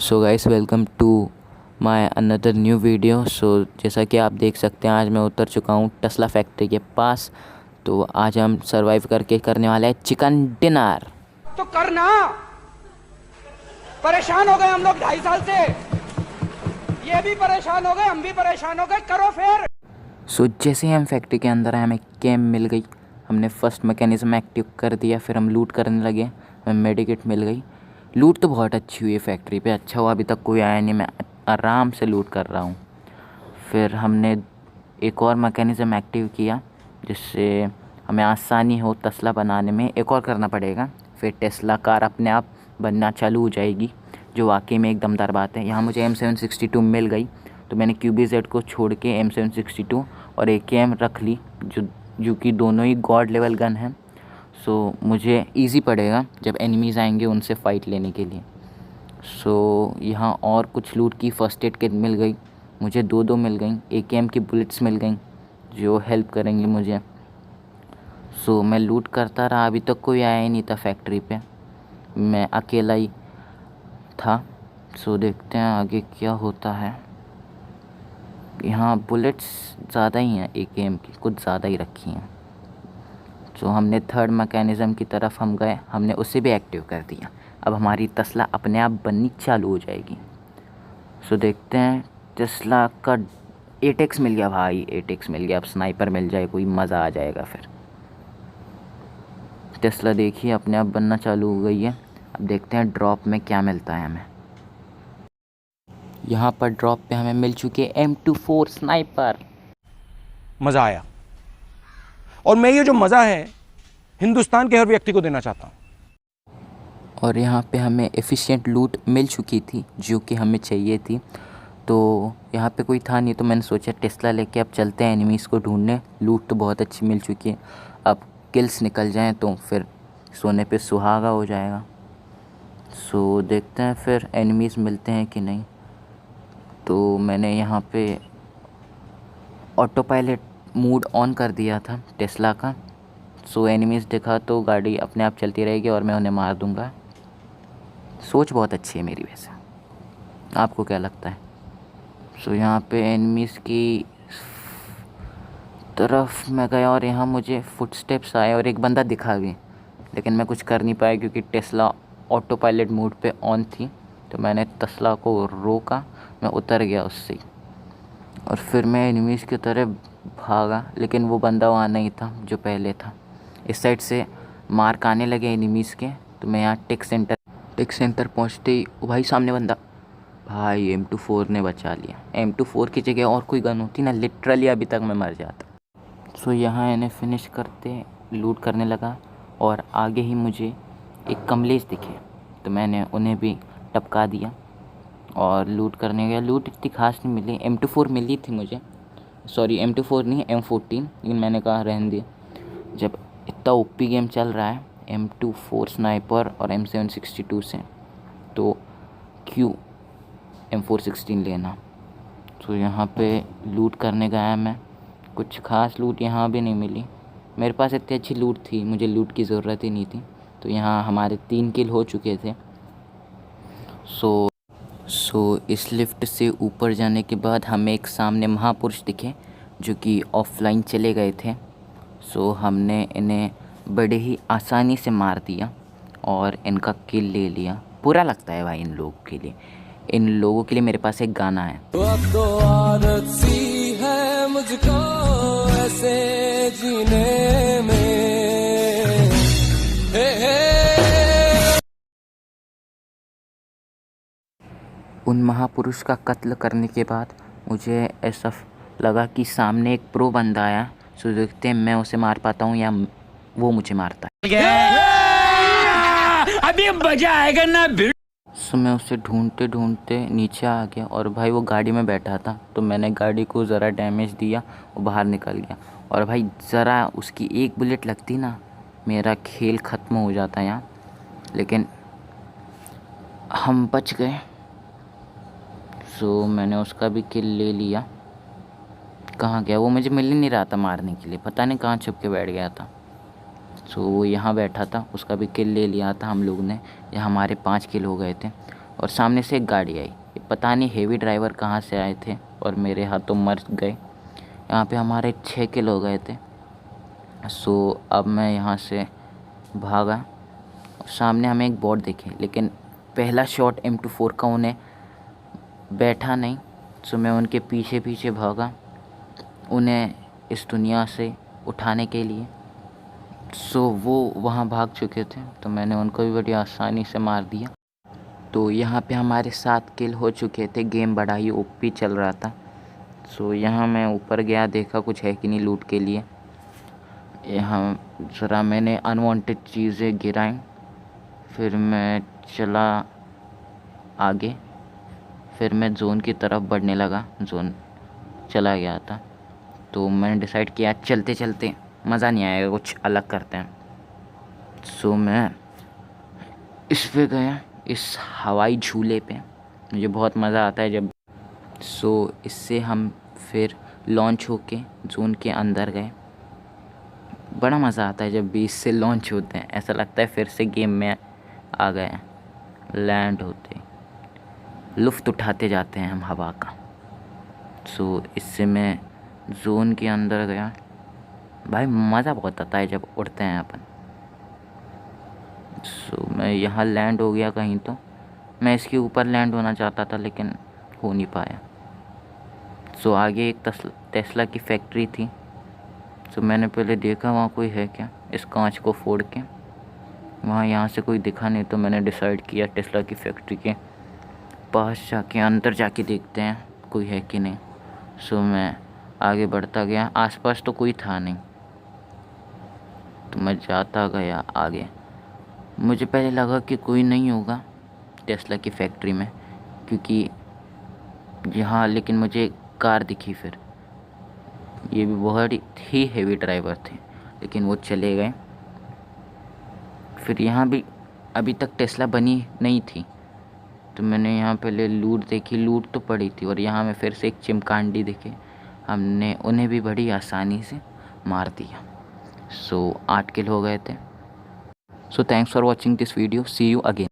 So guys welcome to my another new video. जैसा कि आप देख सकते हैं आज मैं उतर चुका हूँ टेस्ला फैक्ट्री के पास। तो आज हम सरवाइव करके करने वाले हैं चिकन डिनर। तो करना परेशान हो गए हम लोग 2.5 साल से। ये भी परेशान हो गए, हम भी परेशान हो गए, करो फिर। जैसे ही हम फैक्ट्री के अंदर आए हमें कैम मिल गई। हमने फर्स्ट मैकेनिज्म एक्टिव कर दिया, फिर हम लूट करने लगे। हमें मेडिकेट मिल गई। लूट तो बहुत अच्छी हुई है फैक्ट्री पे, अच्छा हुआ अभी तक कोई आया नहीं, मैं आराम से लूट कर रहा हूँ। फिर हमने एक और मैकेनिज़्म एक्टिव किया जिससे हमें आसानी हो टेस्ला बनाने में। एक और करना पड़ेगा, फिर टेस्ला कार अपने आप बनना चालू हो जाएगी, जो वाकई में एक दमदार बात है। यहाँ मुझे M762 मिल गई तो मैंने QBZ को छोड़ के M762 और AKM रख ली, जो कि दोनों ही गॉड लेवल गन हैं। मुझे इजी पड़ेगा जब एनिमीज़ आएंगे उनसे फ़ाइट लेने के लिए। यहाँ और कुछ लूट की फ़र्स्ट एड किट मिल गई, मुझे दो मिल गई। AKM की बुलेट्स मिल गई जो हेल्प करेंगी मुझे। मैं लूट करता रहा, अभी तक कोई आया ही नहीं था फैक्ट्री पे, मैं अकेला ही था। देखते हैं आगे क्या होता है। यहाँ बुलेट्स ज़्यादा ही हैं, AKM की कुछ ज़्यादा ही रखी हैं। हमने थर्ड मैकेनिज़्म की तरफ हम गए, हमने उसे भी एक्टिव कर दिया। अब हमारी टेस्ला अपने आप बननी चालू हो जाएगी। देखते हैं। टेस्ला का 8x मिल गया भाई, 8x मिल गया। अब स्नाइपर मिल जाए कोई, मज़ा आ जाएगा फिर। टेस्ला देखिए अपने आप बनना चालू हो गई है। अब देखते हैं ड्रॉप में क्या मिलता है हमें। यहाँ पर ड्रॉप पे हमें मिल चुकी है M24 स्नाइपर। मजा आया, और मैं ये जो मजा है हिंदुस्तान के हर व्यक्ति को देना चाहता हूँ। और यहाँ पे हमें एफिशिएंट लूट मिल चुकी थी जो कि हमें चाहिए थी। तो यहाँ पे कोई था नहीं, तो मैंने सोचा टेस्ला लेके अब चलते हैं एनिमीज़ को ढूंढने। लूट तो बहुत अच्छी मिल चुकी है, अब किल्स निकल जाएं तो फिर सोने पे सुहागा हो जाएगा। देखते हैं फिर एनिमीज़ मिलते हैं कि नहीं। तो मैंने यहाँ पे ऑटो पायलट मोड ऑन कर दिया था टेस्ला का। एनिमीज़ दिखा तो गाड़ी अपने आप चलती रहेगी और मैं उन्हें मार दूँगा। सोच बहुत अच्छी है मेरी, वैसे आपको क्या लगता है? यहाँ पे एनिमीज़ की तरफ मैं गया और यहाँ मुझे फुटस्टेप्स आए और एक बंदा दिखा भी, लेकिन मैं कुछ कर नहीं पाया क्योंकि टेस्ला ऑटो पायलट मोड पे ऑन थी। तो मैंने टेस्ला को रोका, मैं उतर गया उससे और फिर मैं एनिमीज़ की तरफ भागा, लेकिन वो बंदा वहाँ नहीं था जो पहले था। इस साइड से मार्क आने लगे एनिमीज़ के। तो मैं यहाँ टेक सेंटर पहुँचते ही ओ भाई सामने बंदा, भाई M24 ने बचा लिया। M24 की जगह और कोई गन होती ना, लिटरली अभी तक मैं मर जाता। यहाँ इन्हें फिनिश करते लूट करने लगा और आगे ही मुझे एक कमलेश दिखे, तो मैंने उन्हें भी टपका दिया और लूट करने गया। लूट इतनी खास नहीं मिली, M24 मिली थी मुझे, सॉरी M24 नहीं M14, लेकिन मैंने कहा रहने दिया। जब इतना OP गेम चल रहा है M24 स्नाइपर और M762 से, तो क्यों M416 लेना। यहाँ पे लूट करने गया मैं, कुछ खास लूट यहाँ भी नहीं मिली। मेरे पास इतनी अच्छी लूट थी, मुझे लूट की ज़रूरत ही नहीं थी। तो यहाँ हमारे 3 किल हो चुके थे। इस लिफ्ट से ऊपर जाने के बाद हमें एक सामने महापुरुष दिखे जो कि ऑफलाइन चले गए थे। हमने इन्हें बड़े ही आसानी से मार दिया और इनका किल ले लिया। बुरा लगता है भाई इन लोगों के लिए मेरे पास एक गाना है। अब तो आदत सी है मुझको ऐसे जीने में, उन महापुरुष का कत्ल करने के बाद मुझे ऐसा लगा कि सामने एक प्रो बंदा आया। देखते हैं मैं उसे मार पाता हूँ या वो मुझे मारता है। अभी मजा आएगा ना। मैं उसे ढूंढते नीचे आ गया और भाई वो गाड़ी में बैठा था, तो मैंने गाड़ी को ज़रा डैमेज दिया, वो बाहर निकल गया। और भाई ज़रा उसकी एक बुलेट लगती ना, मेरा खेल ख़त्म हो जाता यहाँ, लेकिन हम बच गए। मैंने उसका भी किल ले लिया। कहाँ गया वो, मुझे मिल ही नहीं रहा था मारने के लिए, पता नहीं कहाँ छुप के बैठ गया था। वो यहाँ बैठा था, उसका भी किल ले लिया था हम लोग ने। यहाँ हमारे 5 किल हो गए थे और सामने से एक गाड़ी आई। ये पता नहीं हेवी ड्राइवर कहाँ से आए थे और मेरे हाथों मर गए। यहाँ पे हमारे 6 किल हो गए थे। सो अब मैं यहाँ से भागा। सामने हमें एक बॉट दिखे, लेकिन पहला शॉट M24 का उन्हें बैठा नहीं। सो मैं उनके पीछे पीछे भागा उन्हें इस दुनिया से उठाने के लिए। सो वो वहाँ भाग चुके थे, तो मैंने उनको भी बड़ी आसानी से मार दिया। तो यहाँ पे हमारे 7 किल हो चुके थे। गेम बड़ा ही ओपी चल रहा था। सो यहाँ मैं ऊपर गया, देखा कुछ है कि नहीं लूट के लिए। यहाँ ज़रा मैंने अनवांटेड चीज़ें गिराई, फिर मैं चला आगे। फिर मैं जोन की तरफ बढ़ने लगा, जोन चला गया था। तो मैंने डिसाइड किया चलते चलते मज़ा नहीं आएगा, कुछ अलग करते हैं। सो मैं इस पे गया, इस हवाई झूले पे। मुझे बहुत मज़ा आता है जब। सो इससे हम फिर लॉन्च होके जोन के अंदर गए। बड़ा मज़ा आता है जब भी इससे लॉन्च होते हैं, ऐसा लगता है फिर से गेम में आ गए हैं। लैंड होते लुफ्त उठाते जाते हैं हम हवा का। सो इससे मैं जोन के अंदर गया। भाई मज़ा बहुत आता है जब उड़ते हैं अपन। सो मैं यहाँ लैंड हो गया कहीं। तो मैं इसके ऊपर लैंड होना चाहता था, लेकिन हो नहीं पाया। सो आगे एक टेस्ला की फैक्ट्री थी। सो मैंने पहले देखा वहाँ कोई है क्या, इस कांच को फोड़ के। वहाँ यहाँ से कोई दिखा नहीं, तो मैंने डिसाइड किया टेस्ला की फैक्ट्री के पास जाके अंदर जाके देखते हैं कोई है कि नहीं। सो मैं आगे बढ़ता गया, आसपास तो कोई था नहीं, तो मैं जाता गया आगे। मुझे पहले लगा कि कोई नहीं होगा टेस्ला की फैक्ट्री में, क्योंकि यहाँ, लेकिन मुझे कार दिखी। फिर ये भी बहुत ही हेवी ड्राइवर थे, लेकिन वो चले गए। फिर यहाँ भी अभी तक टेस्ला बनी नहीं थी, तो मैंने यहाँ पहले लूट देखी। लूट तो पड़ी थी, और यहाँ में फिर से एक चिमकांडी दिखे। हमने उन्हें भी बड़ी आसानी से मार दिया। सो 8 किल हो गए थे। So thanks for watching this video. See you again.